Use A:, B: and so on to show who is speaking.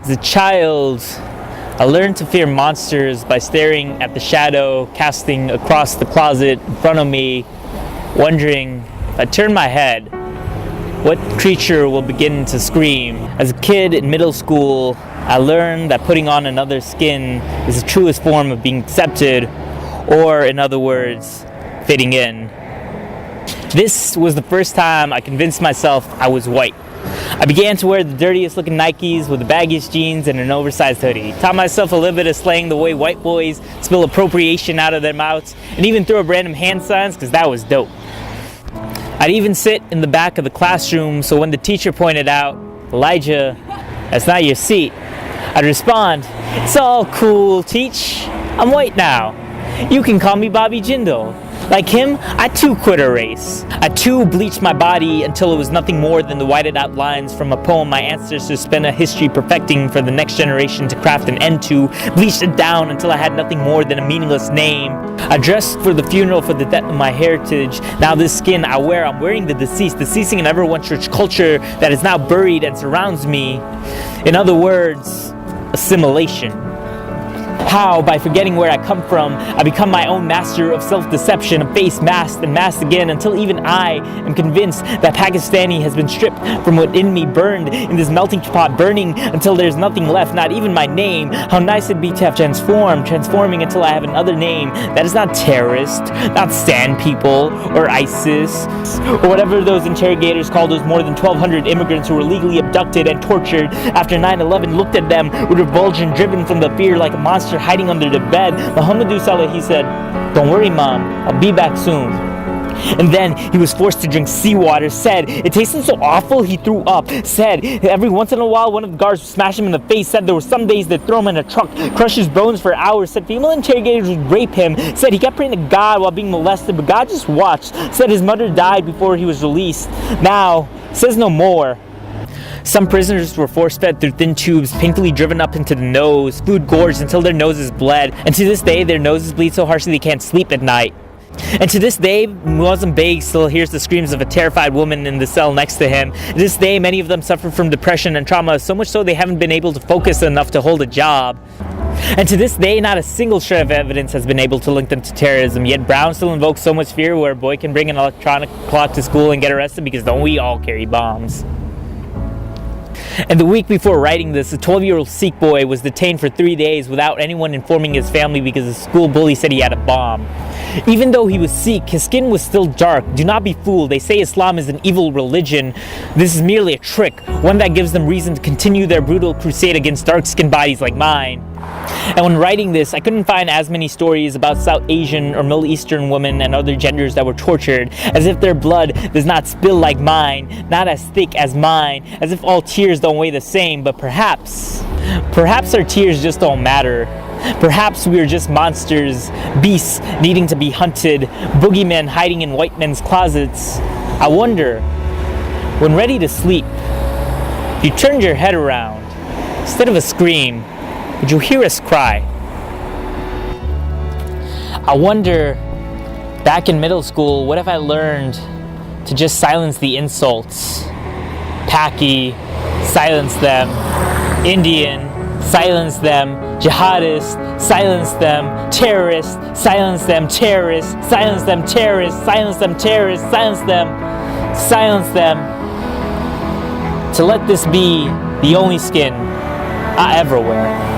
A: As a child, I learned to fear monsters by staring at the shadow casting across the closet in front of me, wondering if I turn my head, what creature will begin to scream. As a kid in middle school, I learned that putting on another skin is the truest form of being accepted, or in other words, fitting in. This was the first time I convinced myself I was white. I began to wear the dirtiest looking Nikes with the baggiest jeans and an oversized hoodie. Taught myself a little bit of slang the way white boys spill appropriation out of their mouths, and even throw up random hand signs because that was dope. I'd even sit in the back of the classroom, so when the teacher pointed out, "Elijah, that's not your seat," I'd respond, "It's all cool, teach. I'm white now. You can call me Bobby Jindal." Like him, I too quit a race. I too bleached my body until it was nothing more than the whited out lines from a poem my ancestors spent a history perfecting for the next generation to craft an end to. Bleached it down until I had nothing more than a meaningless name. I dressed for the funeral for the death of my heritage. Now this skin I wear, I'm wearing the deceased, deceasing an ever-one church culture that is now buried and surrounds me. In other words, assimilation. How, by forgetting where I come from, I become my own master of self-deception, a face masked and masked again, until even I am convinced that Pakistani has been stripped from within me, burned in this melting pot, burning until there's nothing left, not even my name. How nice it'd be to have transforming until I have another name that is not terrorist, not sand people, or ISIS, or whatever those interrogators call those more than 1,200 immigrants who were legally abducted and tortured after 9/11, looked at them with revulsion, driven from the fear like a monster hiding under the bed. Muhammadu Saleh, he said, "Don't worry, Mom, I'll be back soon." And then he was forced to drink seawater, said it tasted so awful he threw up, said every once in a while one of the guards would smash him in the face, said there were some days they'd throw him in a truck, crush his bones for hours, said female interrogators would rape him, said he kept praying to God while being molested, but God just watched, said his mother died before he was released. Now, says no more. Some prisoners were force-fed through thin tubes, painfully driven up into the nose, food gorged until their noses bled, and to this day their noses bleed so harshly they can't sleep at night. And to this day, Muslim Beg still hears the screams of a terrified woman in the cell next to him. To this day, many of them suffer from depression and trauma, so much so they haven't been able to focus enough to hold a job. And to this day, not a single shred of evidence has been able to link them to terrorism, yet Brown still invokes so much fear where a boy can bring an electronic clock to school and get arrested because don't we all carry bombs? And the week before writing this, a 12-year-old Sikh boy was detained for 3 days without anyone informing his family because the school bully said he had a bomb. Even though he was Sikh, his skin was still dark. Do not be fooled. They say Islam is an evil religion. This is merely a trick, one that gives them reason to continue their brutal crusade against dark-skinned bodies like mine. And when writing this, I couldn't find as many stories about South Asian or Middle Eastern women and other genders that were tortured, as if their blood does not spill like mine, not as thick as mine, as if all tears don't weigh the same, but perhaps our tears just don't matter. Perhaps we are just monsters, beasts needing to be hunted, boogeymen hiding in white men's closets. I wonder, when ready to sleep, if you turned your head around, instead of a scream, would you hear us cry? I wonder, back in middle school, what if I learned to just silence the insults? Paki, silence them. Indian, silence them. Jihadist, silence them. Terrorist, silence them. Terrorists, silence them. Terrorists, silence them. Terrorists, silence them. Silence them. To let this be the only skin I ever wear.